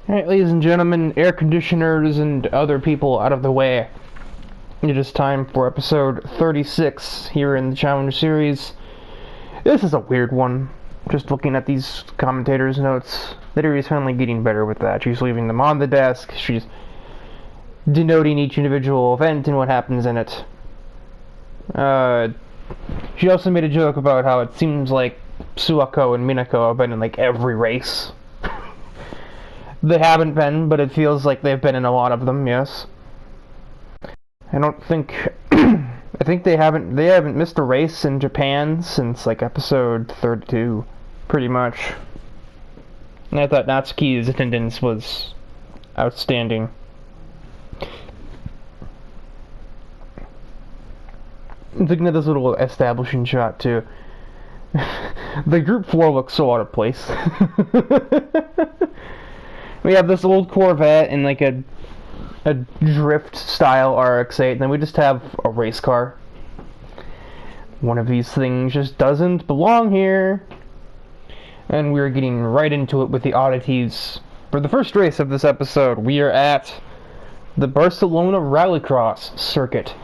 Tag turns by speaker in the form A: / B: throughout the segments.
A: Alright, ladies and gentlemen, air conditioners and other people out of the way. It is time for episode 36 here in the Challenge series. This is a weird one. Just looking at these commentators' notes, Literally is finally getting better with that. She's leaving them on the desk. She's denoting each individual event and what happens in it. She also made a joke about how it seems like Suako and Minako have been in like every race. They haven't been, but it feels like they've been in a lot of them, yes. I don't think I think they haven't missed a race in Japan since like episode 32, pretty much. And I thought Natsuki's attendance was outstanding. I'm thinking of this little establishing shot too. The group 4 looks so out of place. We have this old Corvette and like a drift style RX-8, and then we just have a race car. One of these things just doesn't belong here. And we're getting right into it with the oddities. For the first race of this episode, we are at the Barcelona Rallycross circuit.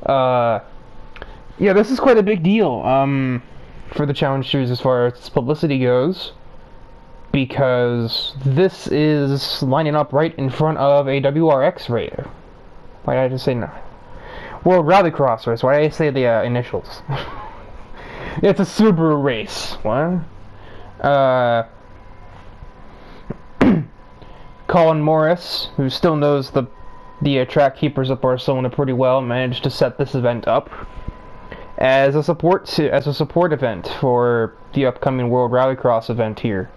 A: Yeah, this is quite a big deal for the Challenge Series as far as publicity goes, because this is lining up right in front of a WRX race. Why did I just say no? World Rallycross race. Why did I say the initials? It's a Subaru race. What? Colin Morris, who still knows the track keepers of Barcelona pretty well, managed to set this event up as a support event for the upcoming World Rallycross event here.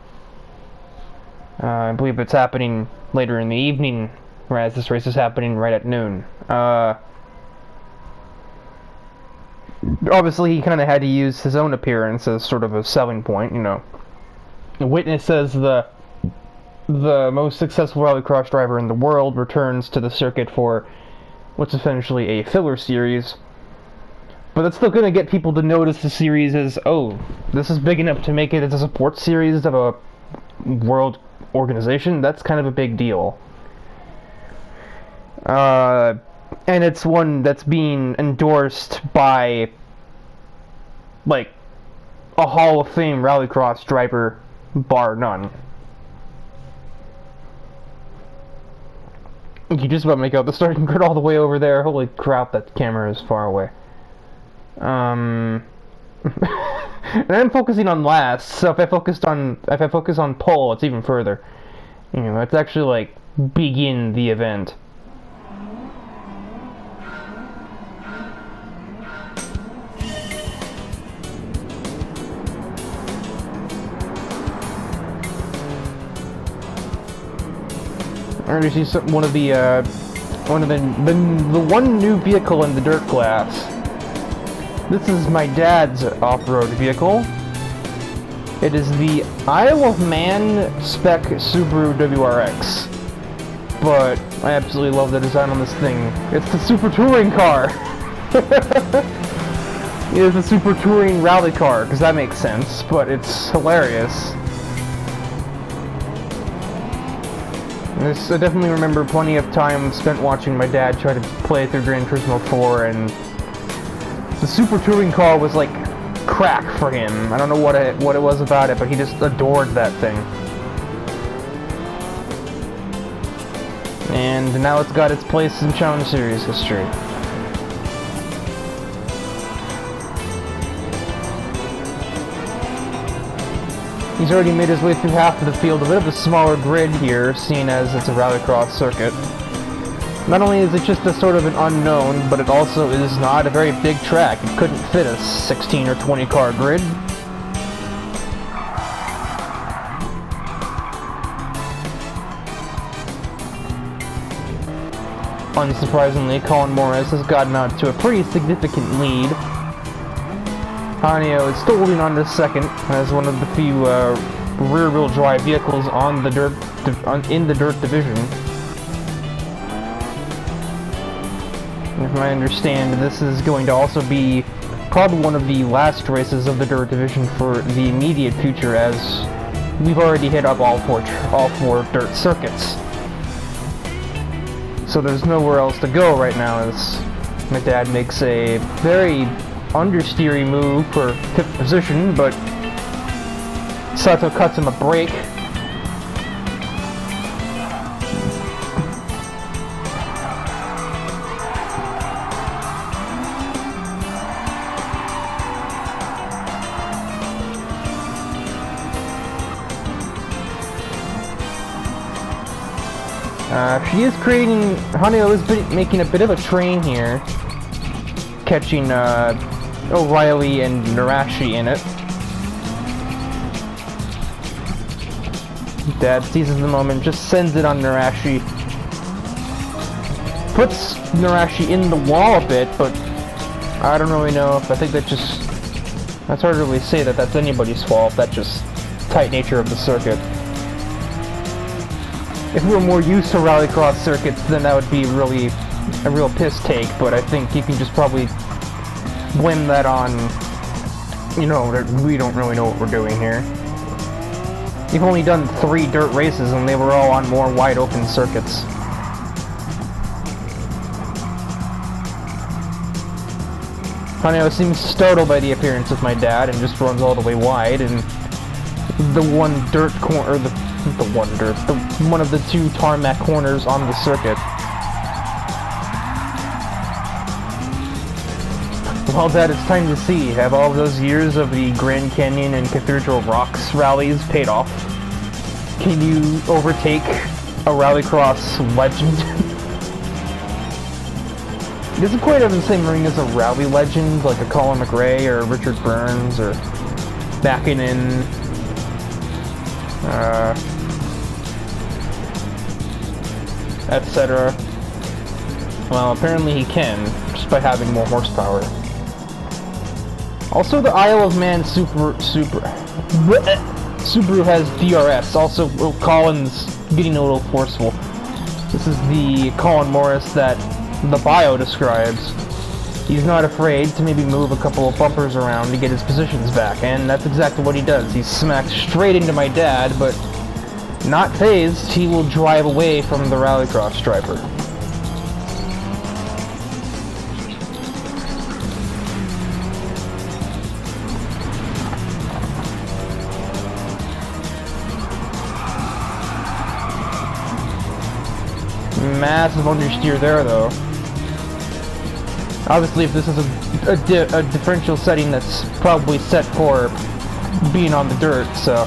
A: I believe it's happening later in the evening, whereas this race is happening right at noon. Obviously, he kind of had to use his own appearance as sort of a selling point, you know. The witness says the most successful rallycross driver in the world returns to the circuit for what's essentially a filler series. But that's still going to get people to notice the series as, oh, this is big enough to make it as a support series of a world organization. That's kind of a big deal. And it's one that's being endorsed by, like, a Hall of Fame rallycross driver, bar none. You just about make out the starting grid all the way over there. Holy crap, that camera is far away. And I'm focusing on last, so if I focus on pole, it's even further. You know, it's actually like begin the event. I already see one of the one new vehicle in the dirt class. This is my dad's off-road vehicle. It is the Isle of Man spec Subaru WRX. But I absolutely love the design on this thing. It's the Super Touring car. It is a Super Touring rally car, because that makes sense, but it's hilarious. I definitely remember plenty of time spent watching my dad try to play through Gran Turismo 4, and the Super Touring car was like crack for him. I don't know what it was about it, but he just adored that thing. And now it's got its place in Challenge Series history. He's already made his way through half of the field, a bit of a smaller grid here, seeing as it's a rallycross circuit. Not only is it just a sort of an unknown, but it also is not a very big track. It couldn't fit a 16 or 20 car grid. Unsurprisingly, Colin Morris has gotten out to a pretty significant lead. Hanyo is still holding on to second as one of the few rear-wheel drive vehicles on the in the dirt division. If I understand, this is going to also be probably one of the last races of the dirt division for the immediate future, as we've already hit up all four dirt circuits. So there's nowhere else to go right now as my dad makes a very understeery move for 5th position, but Sato cuts him a break. She is creating, Hanyo is making a bit of a train here, catching O'Reilly and Narashi in it. Dad seizes the moment, just sends it on Narashi. Puts Narashi in the wall a bit, but I don't really know if I think that's hard to really say that that's anybody's fault. That's just tight nature of the circuit. If we were more used to rallycross circuits, then that would be really a real piss take, but I think you can just probably blame that on, you know, that we don't really know what we're doing here. We've only done 3 dirt races and they were all on more wide open circuits. Hanyo seems startled by the appearance of my dad and just runs all the way wide, and the one dirt corner, one of the 2 tarmac corners on the circuit. Well, Dad, it's time to see. Have all of those years of the Grand Canyon and Cathedral Rocks rallies paid off? Can you overtake a rallycross legend? He doesn't quite have the same ring as a rally legend, like a Colin McRae or Richard Burns or Bakkinen. Etc. Well, apparently he can, just by having more horsepower. Also, the Isle of Man Subaru has DRS. Also, Colin's getting a little forceful. This is the Colin Morris that the bio describes. He's not afraid to maybe move a couple of bumpers around to get his positions back, and that's exactly what he does. He smacks straight into my dad, but not phased, he will drive away from the rallycross driver. Massive understeer there, though. Obviously, if this is a differential setting that's probably set for being on the dirt, so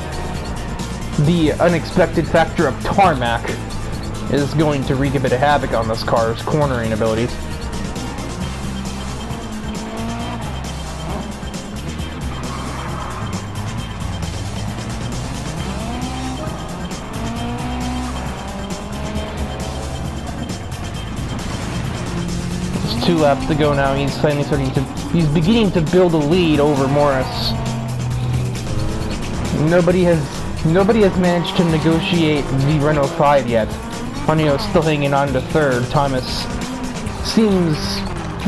A: the unexpected factor of tarmac is going to wreak a bit of havoc on this car's cornering abilities. There's 2 laps to go now. He's he's beginning to build a lead over Morris. Nobody has managed to negotiate the Renault 5 yet. Hanyo's still hanging on to 3rd. Thomas seems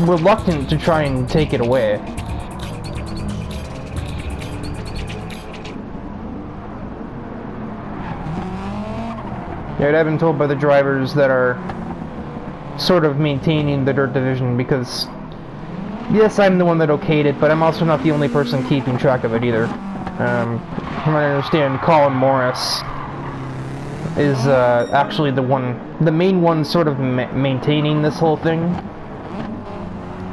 A: reluctant to try and take it away. Yeah, I've been told by the drivers that are sort of maintaining the dirt division, because yes, I'm the one that okayed it, but I'm also not the only person keeping track of it either. From what I understand, Colin Morris is actually the main one sort of maintaining this whole thing,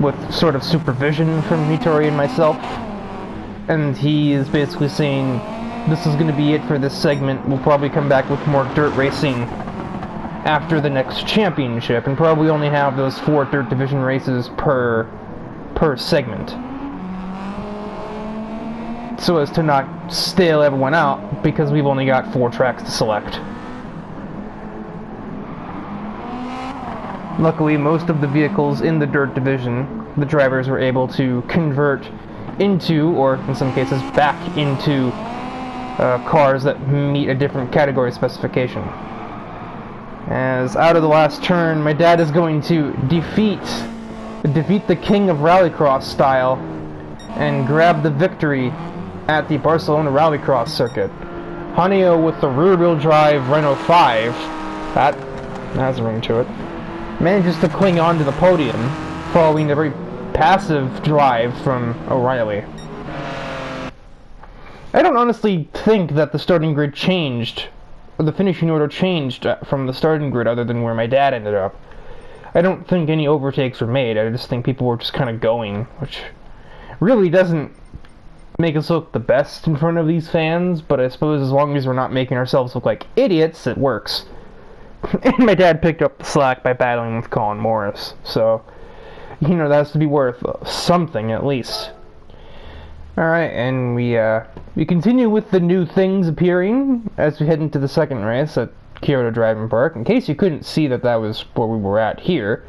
A: with sort of supervision from Hitori and myself. And he is basically saying, this is going to be it for this segment. We'll probably come back with more dirt racing after the next championship, and probably only have those 4 dirt division races per segment, so as to not stale everyone out, because we've only got 4 tracks to select. Luckily, most of the vehicles in the dirt division, the drivers were able to convert into, or in some cases back into, cars that meet a different category specification. As out of the last turn, my dad is going to defeat the king of rallycross style and grab the victory at the Barcelona rallycross circuit. Haneo with the rear-wheel drive Renault 5, that has a ring to it, manages to cling on to the podium, following a very passive drive from O'Reilly. I don't honestly think that the starting grid changed, or the finishing order changed from the starting grid other than where my dad ended up. I don't think any overtakes were made. I just think people were just kind of going, which really doesn't make us look the best in front of these fans, but I suppose as long as we're not making ourselves look like idiots, it works. And my dad picked up the slack by battling with Colin Morris, so, you know, that has to be worth something at least. Alright, and we continue with the new things appearing as we head into the second race at Kyoto Driving Park. In case you couldn't see that was where we were at here,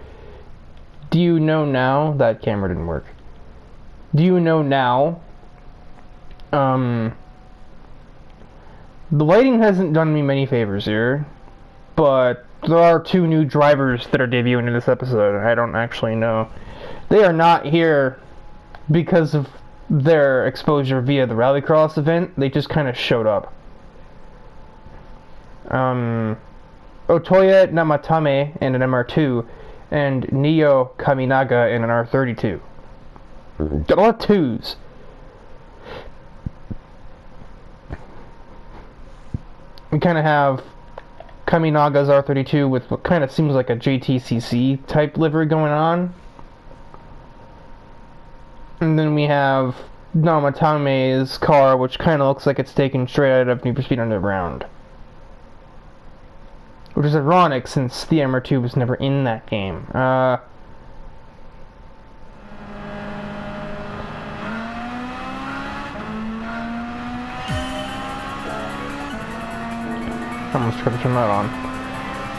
A: do you know now that camera didn't work? Do you know now? The lighting hasn't done me many favors here, but there are 2 new drivers that are debuting in this episode. I don't actually know. They are not here because of their exposure via the Rallycross event. They just kind of showed up. Otoya Namatame in an MR2 and Neo Kaminaga in an R32. Got a lot of 2s. We kind of have Kaminaga's R32 with what kind of seems like a JTCC type livery going on. And then we have Namatame's car, which kind of looks like it's taken straight out of Need for Speed Underground. Which is ironic, since the MR2 was never in that game. I almost tried to turn that on.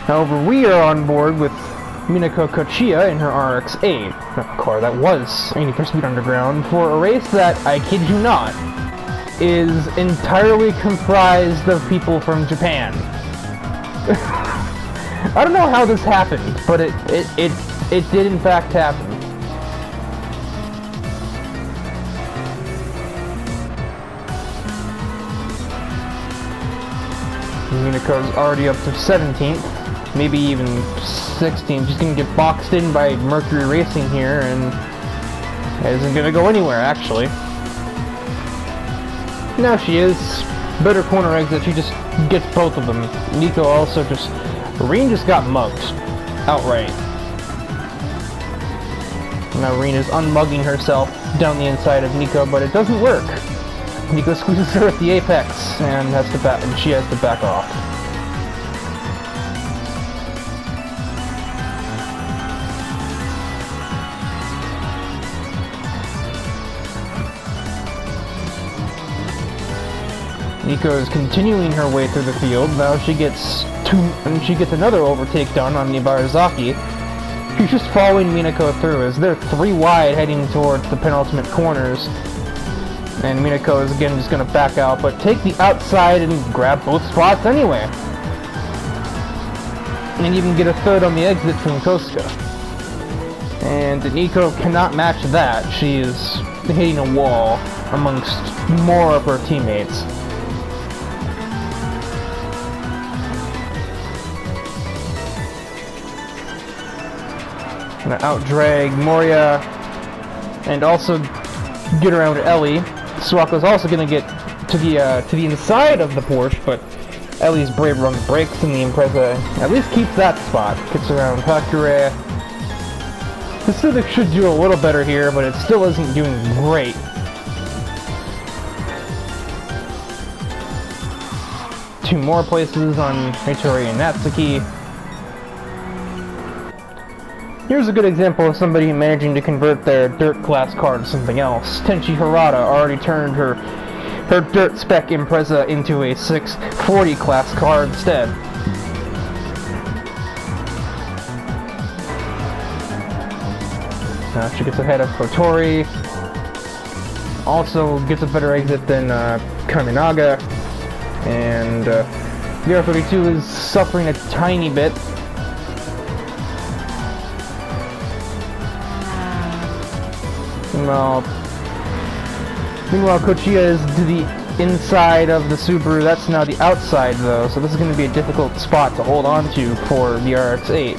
A: However, we are on board with Minako Kochiya in her RX-8, a car that was Need for Speed Underground, for a race that, I kid you not, is entirely comprised of people from Japan. I don't know how this happened, but it did in fact happen. Minako's already up to 17th, maybe even 16th. She's gonna get boxed in by Mercury Racing here, and isn't gonna go anywhere, actually. Now she is. Better corner exit, she just gets both of them. Nico also just... Reen just got mugged. Outright. Now Reen is unmugging herself down the inside of Nico, but it doesn't work. Nico squeezes her at the apex and she has to back off. Nico is continuing her way through the field. Now she gets another overtake done on Nibarazaki. She's just following Minako through as they're 3 wide heading towards the penultimate corners. And Minako is again just going to back out, but take the outside and grab both spots anyway. And even get a third on the exit from Kosuka. And Nico cannot match that. She is hitting a wall amongst more of her teammates. Gonna out-drag Moria and also get around Ellie. Suako's also gonna get to the inside of the Porsche, but Ellie's braver on the brakes, and the Impreza at least keeps that spot. Gets around Hakure. The Civic should do a little better here, but it still isn't doing great. Two more places on Hitori and Natsuki. Here's a good example of somebody managing to convert their dirt class car to something else. Tenchi Harada already turned her dirt spec Impreza into a 640 class car instead. She gets ahead of Kotori. Also gets a better exit than Kaminaga. And the R32 is suffering a tiny bit. Meanwhile, Kochiya is to the inside of the Subaru. That's now the outside though, so this is going to be a difficult spot to hold on to for the RX-8.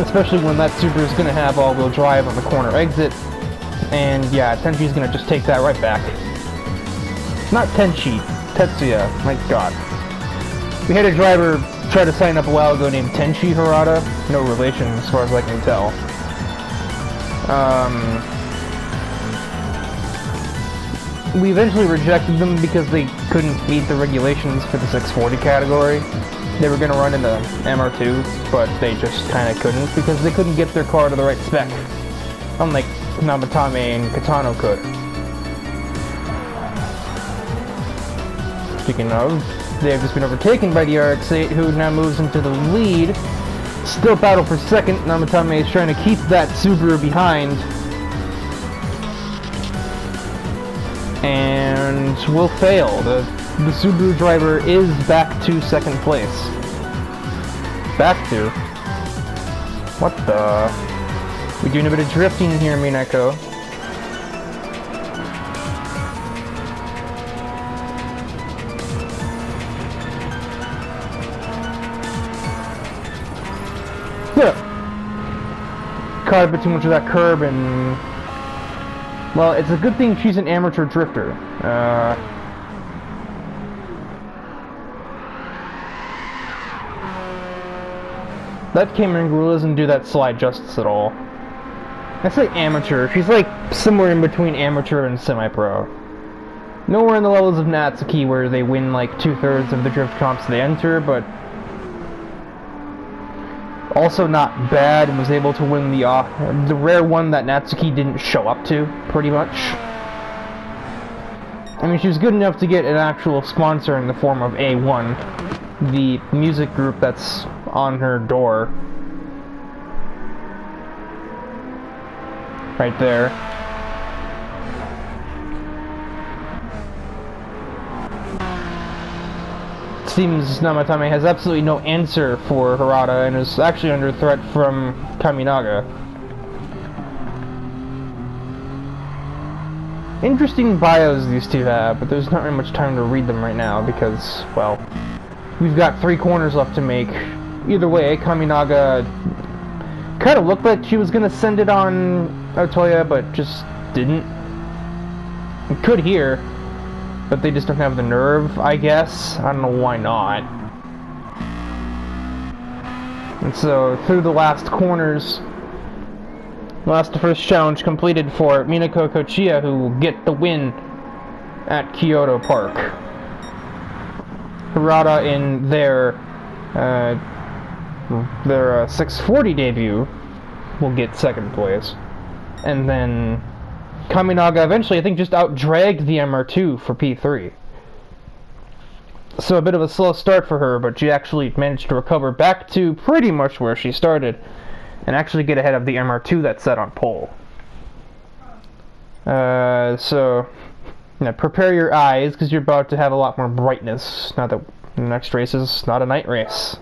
A: Especially when that Subaru is going to have all-wheel drive on the corner exit. And yeah, Tenchi's going to just take that right back. Not Tenchi, Tetsuya, my god. We had a driver try to sign up a while ago named Tenchi Harada. No relation as far as I can tell. We eventually rejected them because they couldn't meet the regulations for the 640 category. They were going to run into MR2, but they just kind of couldn't because they couldn't get their car to the right spec. Unlike Namatame and Katano could. Speaking of, they have just been overtaken by the RX-8, who now moves into the lead. Still battle for second. Namatame is trying to keep that Subaru behind. And will fail. The Subaru driver is back to second place. Back to? What the? We're doing a bit of drifting here, Minako. Caught a bit too much of that curb and... Well, it's a good thing she's an amateur drifter. That Cameron Grula doesn't do that slide justice at all. I say amateur. She's like somewhere in between amateur and semi-pro. Nowhere in the levels of Natsuki where they win like 2/3 of the drift comps they enter, but also not bad and was able to win the rare one that Natsuki didn't show up to, pretty much. I mean, she was good enough to get an actual sponsor in the form of A1, the music group that's on her door. Right there. It seems Namatame has absolutely no answer for Harada and is actually under threat from Kaminaga. Interesting bios these two have, but there's not really much time to read them right now because, well, we've got 3 corners left to make. Either way, Kaminaga kind of looked like she was going to send it on Otoya, but just didn't. We could hear, but they just don't have the nerve, I guess. I don't know why not. And so, through the last corners, the first challenge completed for Minako Kochiya, who will get the win at Kyoto Park. Harada in their 640 debut will get second place. And then Kaminaga eventually, I think, just out-dragged the MR2 for P3. So a bit of a slow start for her, but she actually managed to recover back to pretty much where she started and actually get ahead of the MR2 that's set on pole. So, prepare your eyes, because you're about to have a lot more brightness, now that the next race is not a night race.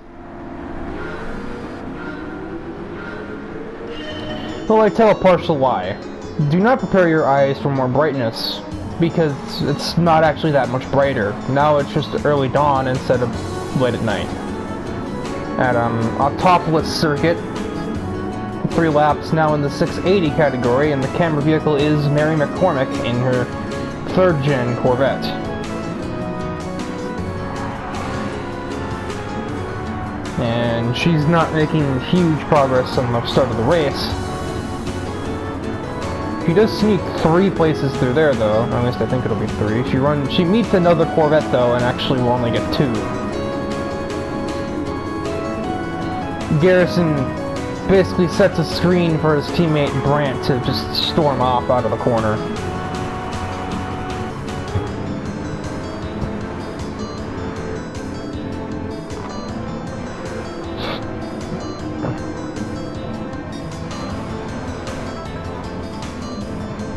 A: Well, I tell a partial lie. Do not prepare your eyes for more brightness, because it's not actually that much brighter. Now it's just early dawn instead of late at night. At Autopolis Circuit, 3 laps now in the 680 category, and the camera vehicle is Mary McCormick in her 3rd gen Corvette. And she's not making huge progress on the start of the race. She does sneak 3 places through there, though. Or at least I think it'll be 3. She meets another Corvette, though, and actually will only get 2. Garrison basically sets a screen for his teammate Brandt to just storm off out of the corner.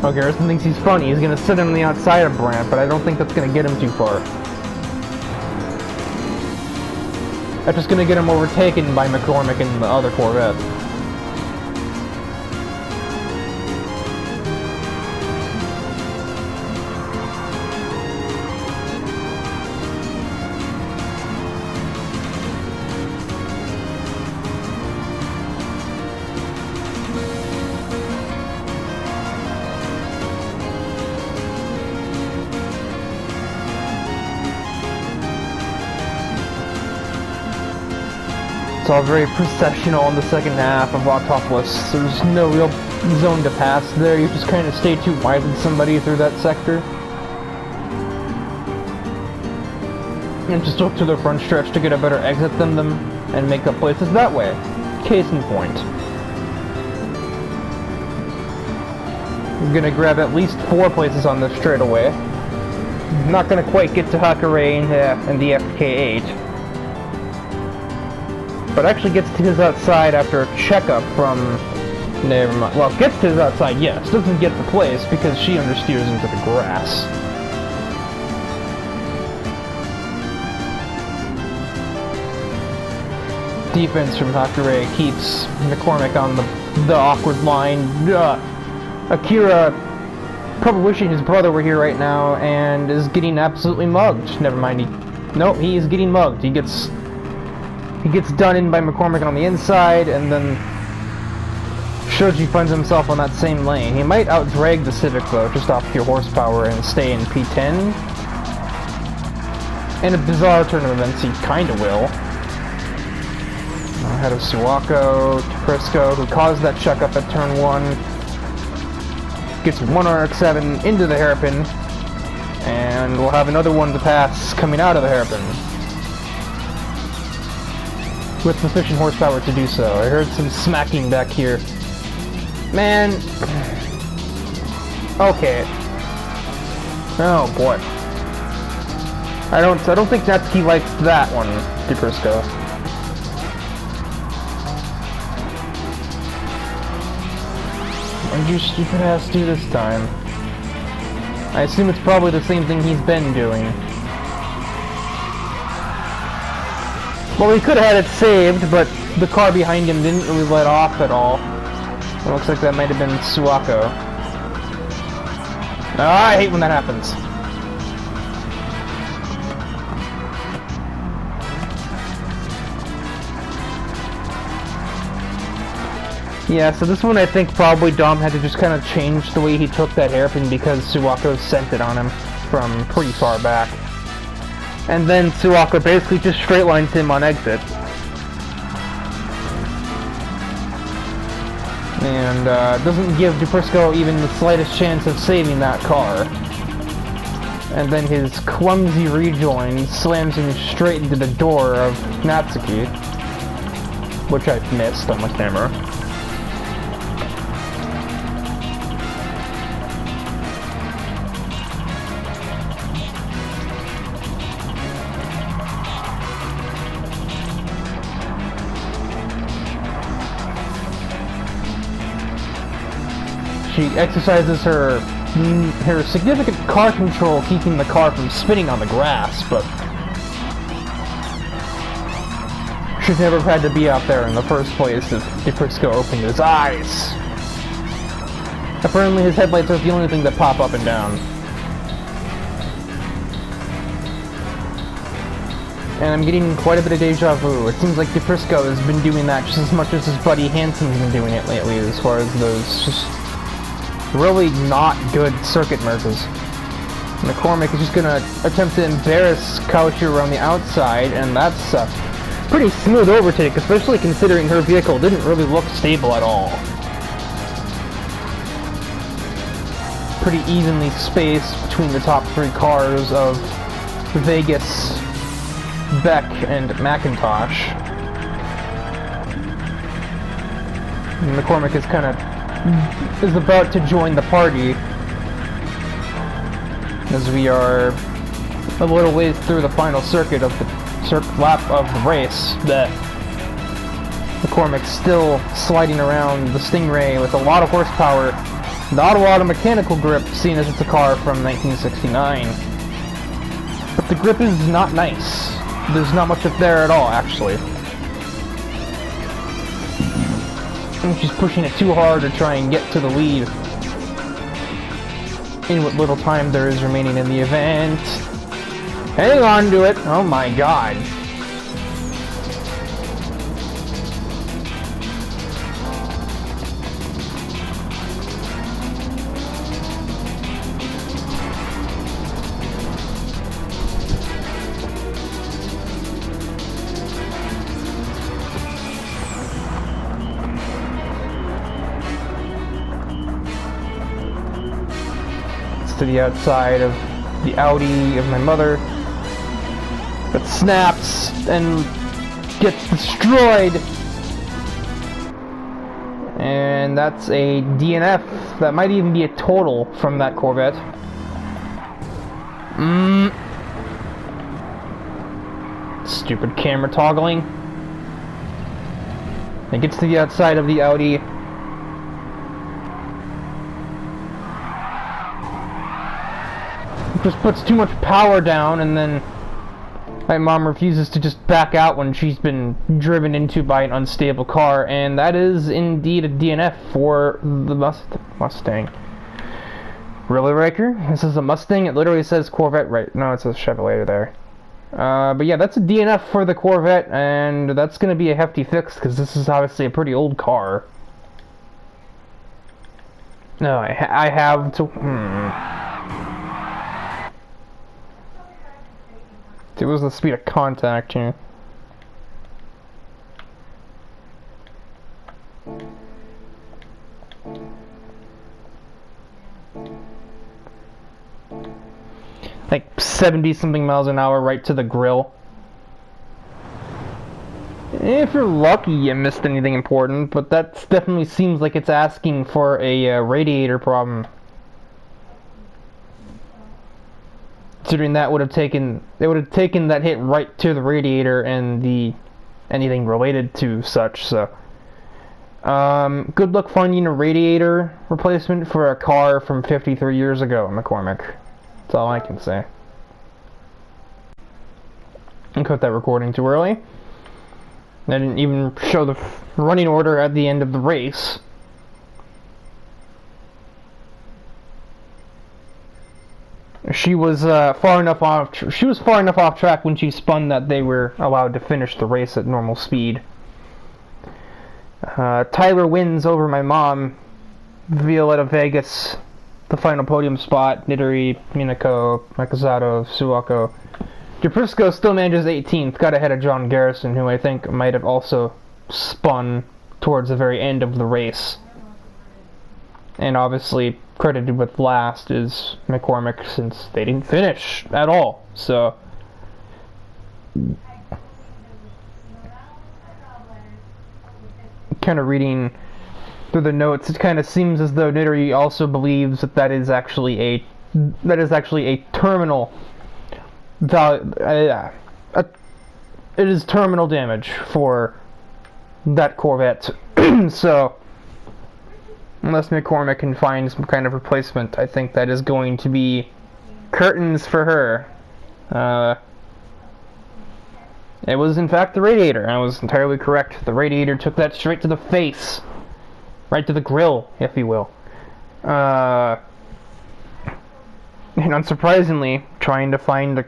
A: Oh, Garrison thinks he's funny. He's gonna sit him on the outside of Brandt, but I don't think that's gonna get him too far. That's just gonna get him overtaken by McCormick and the other Corvette. It's all very processional in the second half of Autopolis. There's no real zone to pass there. You just kind of stay too wide with somebody through that sector. And just look to the front stretch to get a better exit than them and make up places that way. Case in point. I'm gonna grab at least 4 places on this straightaway. Not gonna quite get to Hakurei and the FK8. But actually gets to his outside after a checkup from... Never mind. Well, gets to his outside, yes. Doesn't get the place because she understeers into the grass. Defense from Hakurei keeps McCormick on the awkward line. Akira probably wishing his brother were here right now and is getting absolutely mugged. Never mind. Nope, he is getting mugged. He gets done in by McCormick on the inside, and then Shoji finds himself on that same lane. He might outdrag the Civic though, just off pure horsepower, and stay in P10. In a bizarre turn of events, he kinda will. Ahead of Suwako, Prisco, who caused that checkup at turn 1. Gets one RX-7 into the hairpin, and we'll have another one to pass coming out of the hairpin. With sufficient horsepower to do so. I heard some smacking back here. Man. Okay. Oh boy. I don't think Natsuki likes that one, DePrisco. What did your stupid ass do this time? I assume it's probably the same thing he's been doing. Well, he could have had it saved, but the car behind him didn't really let off at all. It looks like that might have been Suwako. Ah, I hate when that happens. Yeah, so this one I think probably Dom had to just kind of change the way he took that hairpin because Suwako sent it on him from pretty far back. And then Suwako basically just straight lines him on exit. And doesn't give DePrisco even the slightest chance of saving that car. And then his clumsy rejoin slams him straight into the door of Natsuki, which I've missed on the camera. She exercises her significant car control, keeping the car from spinning on the grass, but should never have had to be out there in the first place if DePrisco opened his eyes. Apparently his headlights are the only thing that pop up and down. And I'm getting quite a bit of deja vu. It seems like DePrisco has been doing that just as much as his buddy Hansen's been doing it lately, as far as those just really not good circuit merges. McCormick is just gonna attempt to embarrass Kaoshiro on the outside, and that's a pretty smooth overtake, especially considering her vehicle didn't really look stable at all. Pretty evenly spaced between the top 3 cars of Vegas, Beck, and McIntosh. And McCormick is about to join the party as we are a little ways through the final circuit of the lap of the race. That McCormick's still sliding around the Stingray with a lot of horsepower, not a lot of mechanical grip, seeing as it's a car from 1969. But the grip is not nice. There's not much up there at all, actually. And she's pushing it too hard to try and get to the lead in what little time there is remaining in the event. Hang on to it! Oh my god. gets to the outside of the Audi of my mother. It snaps and gets destroyed. And that's a DNF. That might even be a total from that Corvette. Stupid camera toggling. It gets to the outside of the Audi. Just puts too much power down, and then my mom refuses to just back out when she's been driven into by an unstable car, and that is indeed a DNF for the Mustang. Really, Riker? This is a Mustang? It literally says Corvette, right? No, it says Chevrolet there. But yeah, that's a DNF for the Corvette, and that's going to be a hefty fix, because this is obviously a pretty old car. No, I have to... It was the speed of contact here. Like 70-something miles an hour right to the grill. If you're lucky, you missed anything important, but that definitely seems like it's asking for a radiator problem. Considering that would have taken that hit right to the radiator and the anything related to such. So, good luck finding a radiator replacement for a car from 53 years ago, McCormick. That's all I can say. I cut that recording too early. I didn't even show the running order at the end of the race. She was far enough off track when she spun that they were allowed to finish the race at normal speed. Tyler wins over my mom. Violetta Vegas, the final podium spot. Nidori, Minako, Makazato, Suwako. DePrisco still manages 18th, got ahead of John Garrison, who I think might have also spun towards the very end of the race. And obviously credited with last is McCormick, since they didn't finish at all. So kind of reading through the notes, it kind of seems as though Nidori also believes that that is actually a terminal value. It is terminal damage for that Corvette. So unless McCormick can find some kind of replacement, I think that is going to be curtains for her. It was in fact the radiator. I was entirely correct. The radiator took that straight to the face. Right to the grill, if you will. And unsurprisingly, trying to find a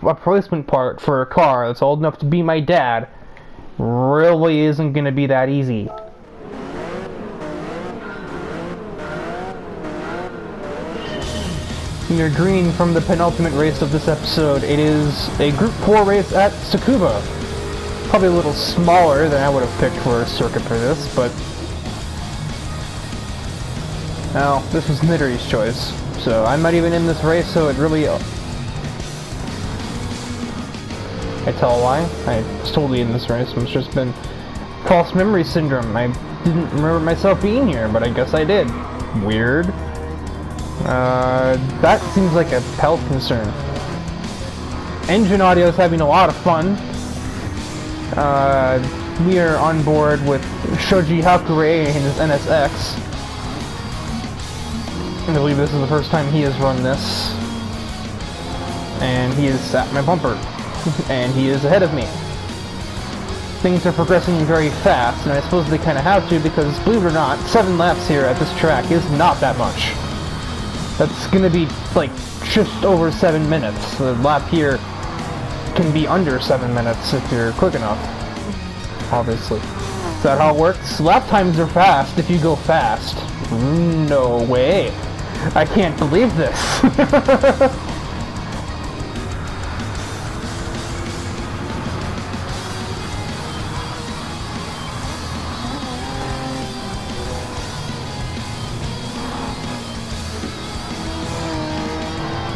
A: replacement part for a car that's old enough to be my dad really isn't going to be that easy. You're green from the penultimate race of this episode. It is a Group 4 race at Tsukuba. Probably a little smaller than I would have picked for a circuit for this, but... Well, this was Nidori's choice. So I'm not even in this race, so it really... I tell a lie. I was totally in this race. It's just been false memory syndrome. I didn't remember myself being here, but I guess I did. Weird. That seems like a health concern. Engine audio is having a lot of fun. We are on board with Shoji Hakure and his NSX. I believe this is the first time he has run this. And he is at my bumper. And he is ahead of me. Things are progressing very fast, and I suppose they kind of have to, because believe it or not, 7 laps here at this track is not that much. That's gonna be like just over 7 minutes. The lap here can be under 7 minutes if you're quick enough, obviously. Is that how it works? Lap times are fast if you go fast. No way. I can't believe this.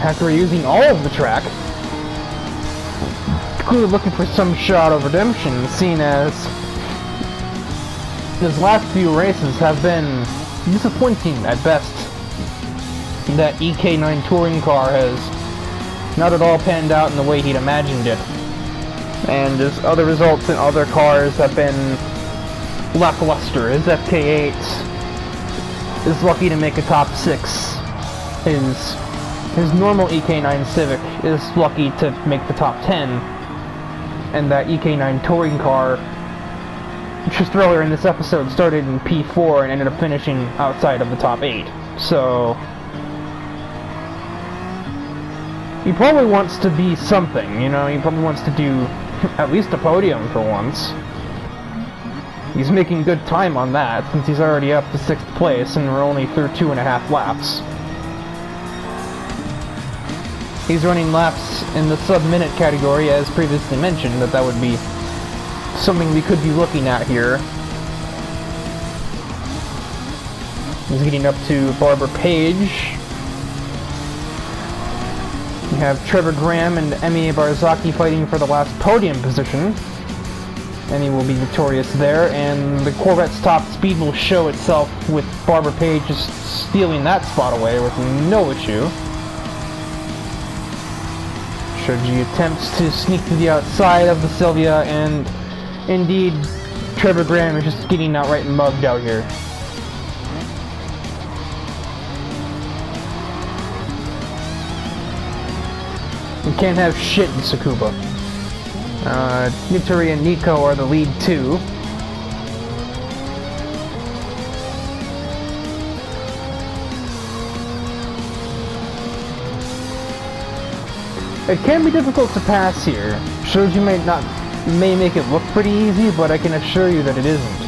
A: after using all of the track. Clearly looking for some shot of redemption, seeing as his last few races have been disappointing at best. That EK9 touring car has not at all panned out in the way he'd imagined it. And his other results in other cars have been lackluster. His FK8 is lucky to make a top 6. His normal EK9 Civic is lucky to make the top 10. And that EK9 touring car, just earlier in this episode, started in P4 and ended up finishing outside of the top 8. So he probably wants to be something, you know, he probably wants to do at least a podium for once. He's making good time on that, since he's already up to 6th place and we're only through 2.5 laps. He's running laps in the sub-minute category, as previously mentioned, that would be something we could be looking at here. He's getting up to Barbara Page. We have Trevor Graham and Emi Barzaki fighting for the last podium position. Emi will be victorious there, and the Corvette's top speed will show itself with Barbara Page just stealing that spot away with no issue. Shoji attempts to sneak to the outside of the Sylvia, and indeed, Trevor Graham is just getting outright mugged out here. You can't have shit in Tsukuba. Nitori and Nico are the lead 2. It can be difficult to pass here. Shoji may make it look pretty easy, but I can assure you that it isn't.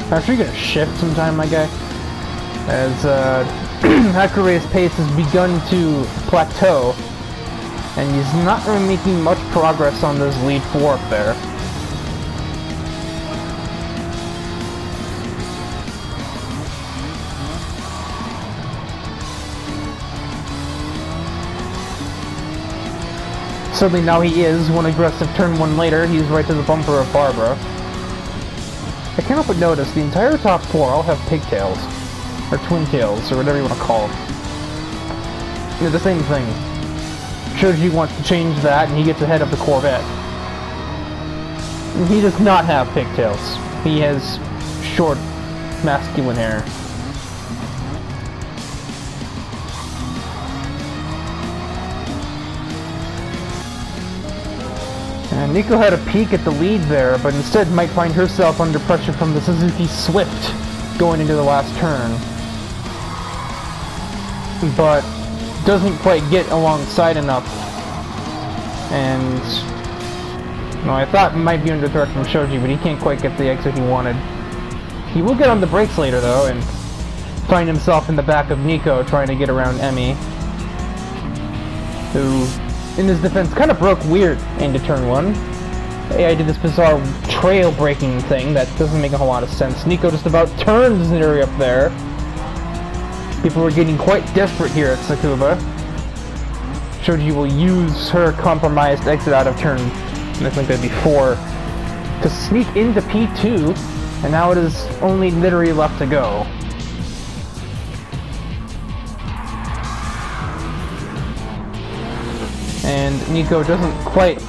A: I'm sure you're gonna shift sometime, my guy. As Hakure's pace has begun to plateau, and he's not really making much progress on this lead 4 up there. Certainly now he is. One aggressive turn 1 later, he's right to the bumper of Barbara. I can't help but notice the entire top 4 all have pigtails, or twin tails, or whatever you want to call them. They're the same thing. Shoji wants to change that, and he gets ahead of the Corvette. He does not have pigtails. He has short, masculine hair. And Nico had a peek at the lead there, but instead might find herself under pressure from the Suzuki Swift going into the last turn. But doesn't quite get alongside enough. And I thought it might be under threat from Shoji, but he can't quite get the exit he wanted. He will get on the brakes later though, and find himself in the back of Nico trying to get around Emi, who, in his defense, kind of broke weird into turn 1. AI did this bizarre trail braking thing that doesn't make a whole lot of sense. Nico just about turns Neri up there. People were getting quite desperate here at Tsukuba. Shoji will use her compromised exit out of turn, I think that'd be 4, to sneak into P2, and now it is only Neri left to go. And Nico doesn't quite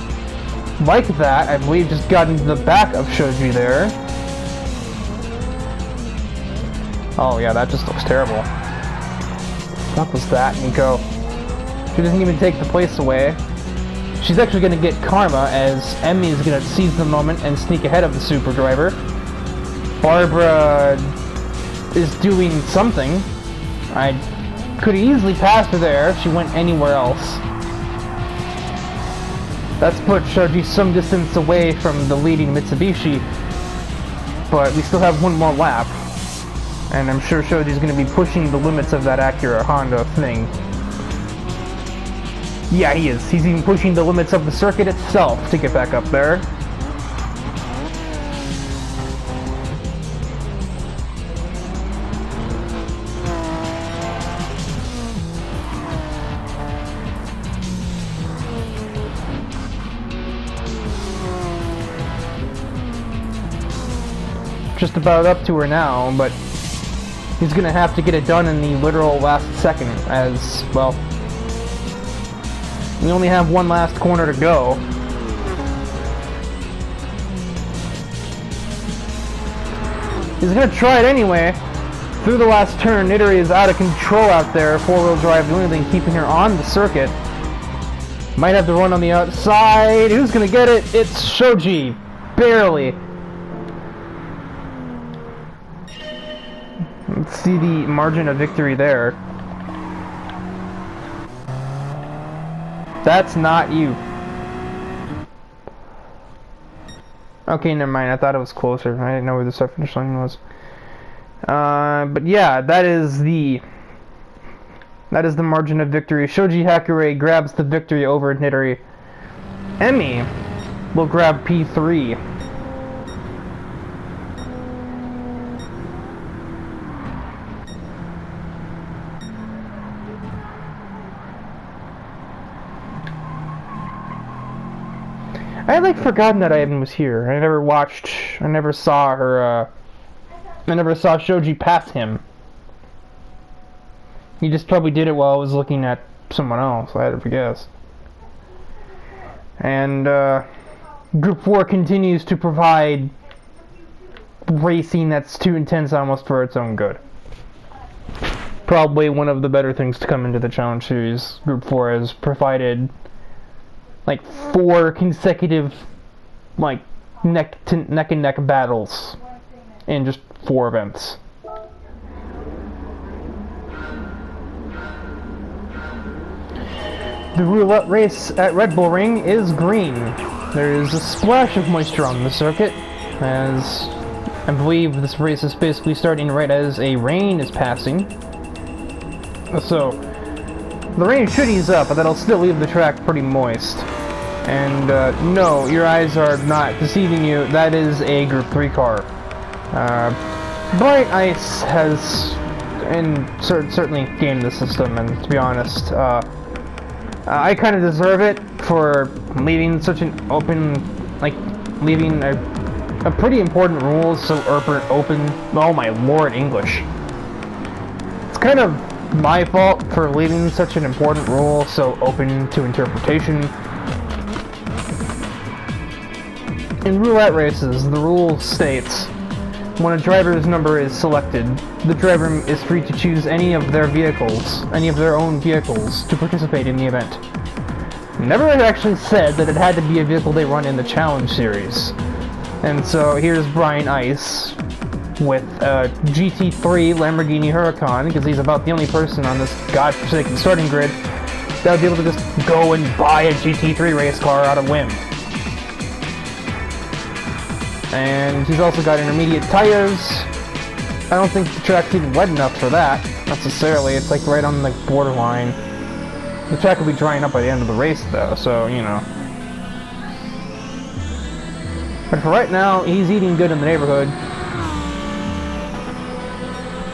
A: like that. I believe just got into the back of Shoji there. Oh yeah, that just looks terrible. What was that, Nico? She doesn't even take the place away. She's actually going to get karma, as Emi is going to seize the moment and sneak ahead of the Super Driver. Barbara is doing something. I could easily pass her there if she went anywhere else. That's put Shoji some distance away from the leading Mitsubishi, but we still have 1 more lap, and I'm sure Shoji's going to be pushing the limits of that Acura Honda thing. Yeah, he is. He's even pushing the limits of the circuit itself to get back up there. Just about up to her now, but he's gonna have to get it done in the literal last second, as, well, we only have one last corner to go. He's gonna try it anyway. Through the last turn, Nidori is out of control out there. Four-wheel drive, the only thing keeping her on the circuit. Might have to run on the outside. Who's gonna get it? It's Shoji. Barely. Let's see the margin of victory there. That's not you. Okay, never mind. I thought it was closer. I didn't know where the start finish line was. But yeah, that is the margin of victory. Shoji Hakure grabs the victory over Nidori. Emi will grab P3. I had like forgotten that Ivan was here. I never saw her, I never saw Shoji pass him. He just probably did it while I was looking at someone else, I had to guess. And, Group 4 continues to provide racing that's too intense almost for its own good. Probably one of the better things to come into the Challenge Series. Group 4 has provided like 4 consecutive like neck and neck battles in just 4 events. The roulette race at Red Bull Ring is green. There is a splash of moisture on the circuit, as I believe this race is basically starting right as a rain is passing. So the rain should ease up, but that'll still leave the track pretty moist. And no, your eyes are not deceiving you. That is a Group 3 car. Bright Ice has certainly gamed the system, and to be honest, I kind of deserve it for leaving such an open, like, leaving a pretty important rule so open. Oh my lord, English. It's kind of my fault for leaving such an important rule so open to interpretation. In roulette races, the rule states, when a driver's number is selected, the driver is free to choose any of their own vehicles, to participate in the event. Never actually said that it had to be a vehicle they run in the Challenge Series. And so here's Brian Ice with a GT3 Lamborghini Huracan, because he's about the only person on this godforsaken starting grid that would be able to just go and buy a GT3 race car out of whim. And he's also got intermediate tires. I don't think the track's even wet enough for that, necessarily. It's like right on the borderline. The track will be drying up by the end of the race though, so, you know. But for right now, he's eating good in the neighborhood.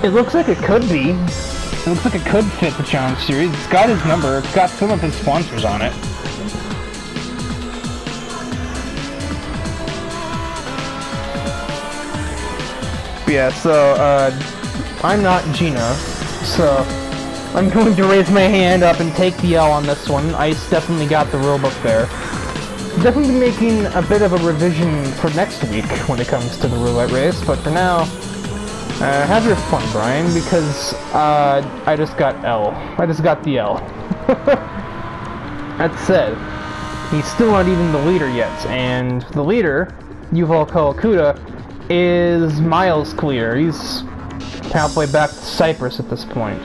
A: It looks like it could be. It looks like it could fit the Challenge Series. It's got his number, it's got some of his sponsors on it. Yeah, so, I'm not Gina, so I'm going to raise my hand up and take the L on this one. Ice definitely got the rulebook there. Definitely making a bit of a revision for next week when it comes to the roulette race, but for now, have your fun, Brian, because, I just got L. I just got the L. That said, he's still not even the leader yet, and the leader, Yuval Kawakuta, is miles clear. He's halfway back to Cyprus at this point.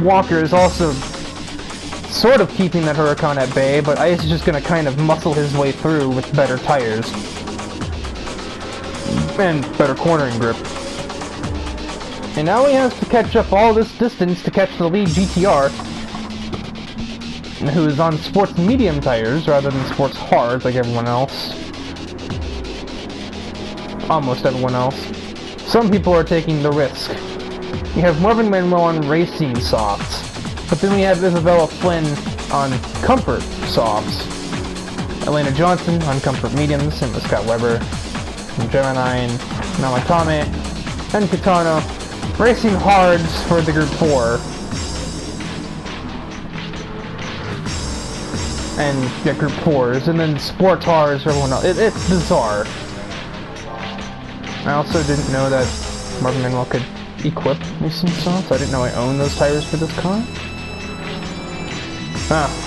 A: Walker is also sort of keeping that Huracan at bay, but Ice is just going to kind of muscle his way through with better tires. And better cornering grip. And now he has to catch up all this distance to catch the lead GTR, who is on sports medium tires rather than sports hard like everyone else. Almost everyone else. Some people are taking the risk. We have Marvin Manuel on racing softs, but then we have Isabella Flynn on comfort softs, Elena Johnson on comfort mediums, and Scott Weber, and Gemini, and Namatame, and Kitano racing hards for the Group 4. And yeah, Group 4s, and then Sport Tars for everyone else. It's bizarre. I also didn't know that Marvin Manuel could equip racing softs. I didn't know I owned those tires for this car. Ah.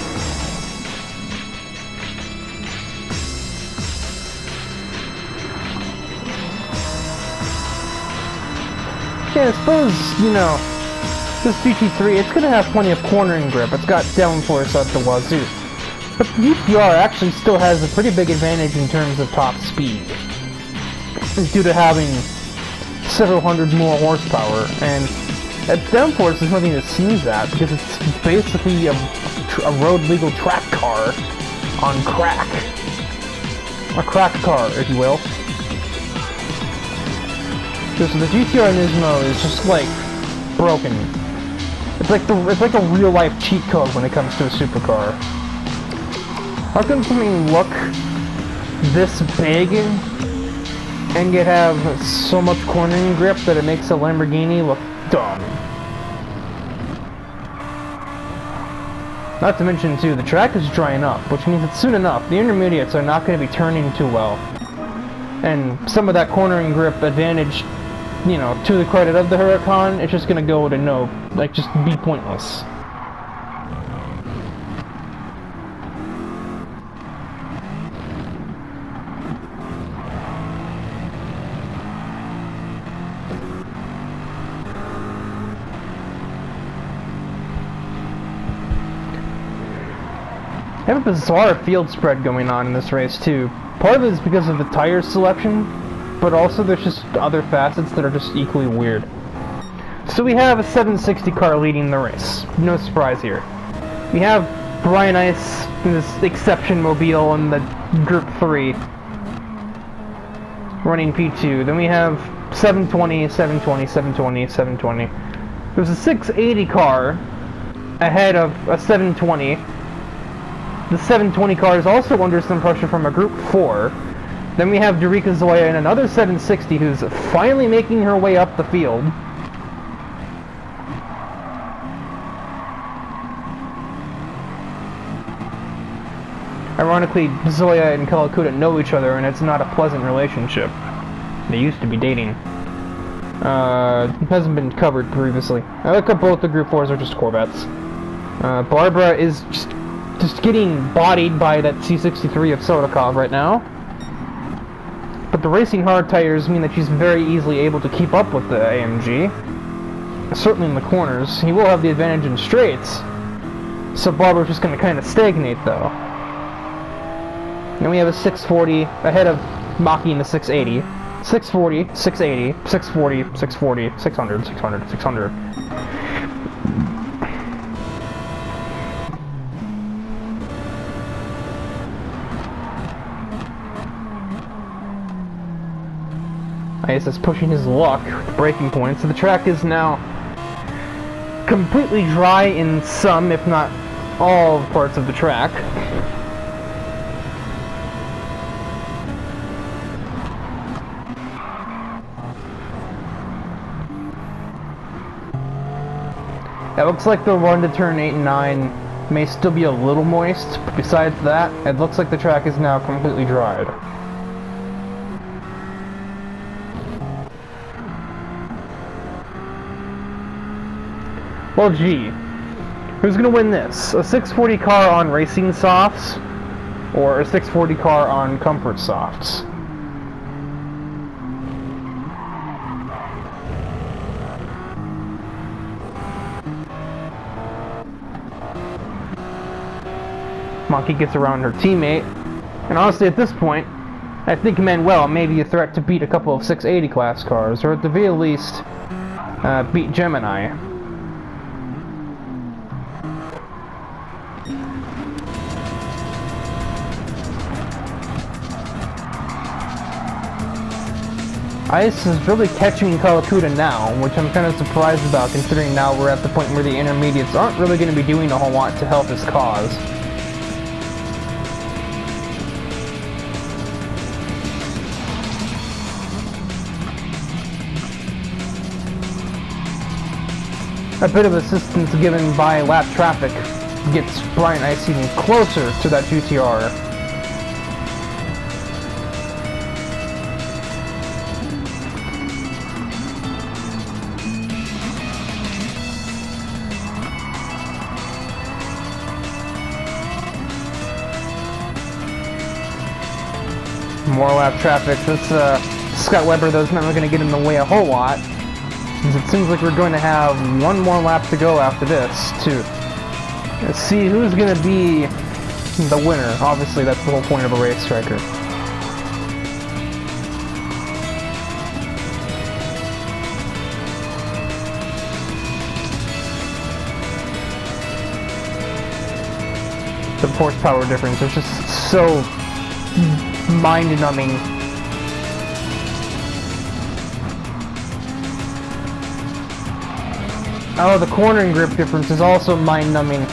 A: Yeah, I suppose, you know, this GT3, it's gonna have plenty of cornering grip. It's got downforce at the wazoo. But the GTR actually still has a pretty big advantage in terms of top speed, due to having several hundred more horsepower, and that downforce is nothing to sneeze at, because it's basically a road legal track car on crack. A crack car, if you will. So the GTR Nismo is just like broken. It's like a real life cheat code when it comes to a supercar. How can something look this big and yet have so much cornering grip that it makes a Lamborghini look dumb? Not to mention, too, the track is drying up, which means that soon enough, the intermediates are not going to be turning too well. And some of that cornering grip advantage, you know, to the credit of the Huracan, it's just going to go to just be pointless. I have a bizarre field spread going on in this race too. Part of it is because of the tire selection, but also there's just other facets that are just equally weird. So we have a 760 car leading the race. No surprise here. We have Brian Ice in this Exception Mobile in the Group 3 running P2. Then we have 720, 720, 720, 720. There's a 680 car ahead of a 720. The 720 car is also under some pressure from a Group 4. Then we have Derica Zoya in another 760 who's finally making her way up the field. Ironically, Zoya and Kawakuta know each other and it's not a pleasant relationship. They used to be dating. Hasn't been covered previously. I look up both the Group 4s are just Corvettes. Barbara is just getting bodied by that C63 of Sodakov right now. But the racing hard tires mean that she's very easily able to keep up with the AMG. Certainly in the corners. He will have the advantage in straights. So Barbara's just going to kind of stagnate though. Then we have a 640 ahead of Maki in the 680. 640, 680, 640, 640, 600, 600, 600. Ice is pushing his luck with braking points, so the track is now completely dry in some, if not all, parts of the track. It looks like the run to turn 8 and 9 may still be a little moist, but besides that, it looks like the track is now completely dried. Well, gee, who's gonna win this? A 640 car on racing softs, or a 640 car on comfort softs? Monkey gets around her teammate. And honestly, at this point, I think Manuel may be a threat to beat a couple of 680 class cars, or at the very least, beat Gemini. Ice is really catching Kalakuta now, which I'm kind of surprised about, considering now we're at the point where the intermediates aren't really going to be doing a whole lot to help his cause. A bit of assistance given by lap traffic gets Brian Ice even closer to that GTR. More lap traffic. This Scott Webber, though, is not going to get in the way a whole lot. It seems like we're going to have one more lap to go after this to see who's going to be the winner. Obviously, that's the whole point of a race striker. The horsepower difference is just so mind-numbing. Oh, the cornering grip difference is also mind-numbing.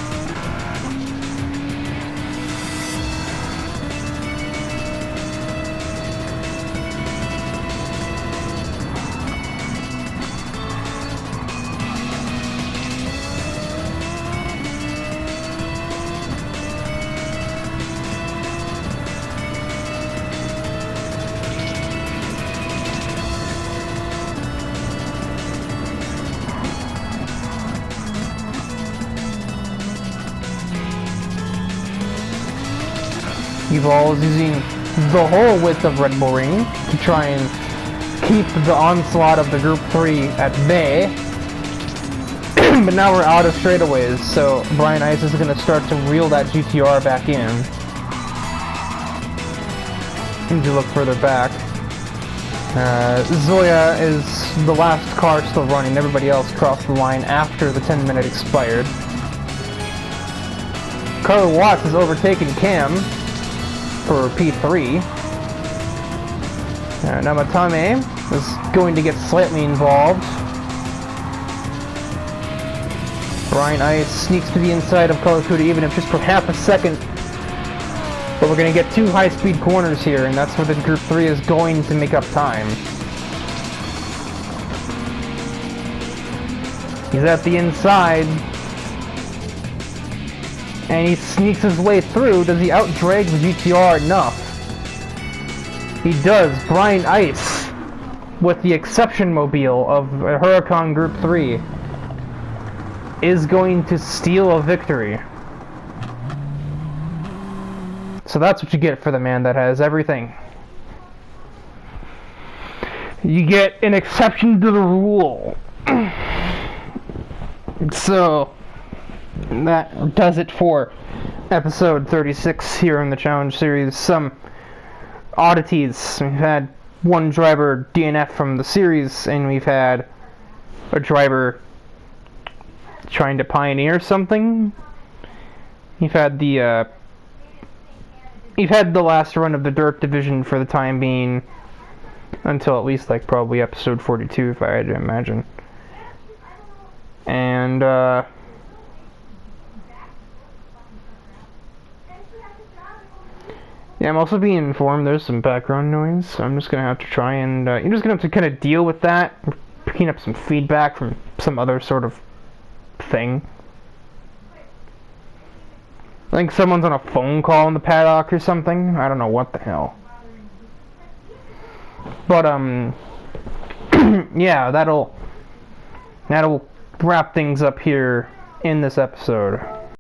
A: Eval is using the whole width of Red Bull Ring to try and keep the onslaught of the Group 3 at bay. But now we're out of straightaways, so Brian Ice is going to start to reel that GTR back in. Need to look further back. Zoya is the last car still running. Everybody else crossed the line after the 10-minute expired. Carl Watts has overtaken Cam for P3. Namatame is going to get slightly involved. Brian Ice sneaks to the inside of Kalakuta, even if just for half a second. But we're going to get two high-speed corners here, and that's where the Group 3 is going to make up time. He's at the inside. And he sneaks his way through. Does he outdrag the GTR enough? He does. Brian Ice, with the exception mobile of Huracan Group 3, is going to steal a victory. So that's what you get for the man that has everything. You get an exception to the rule. So that does it for episode 36 here in the Challenge Series. Some oddities. We've had one driver DNF from the series, and we've had a driver trying to pioneer something. You've had the last run of the Dirt Division for the time being, until at least like probably episode 42, if I had to imagine. And yeah, I'm also being informed there's some background noise, so I'm just gonna have to try and you're just gonna have to kind of deal with that. We're picking up some feedback from some other sort of thing. I think someone's on a phone call in the paddock or something. I don't know what the hell. But yeah, that'll wrap things up here in this episode.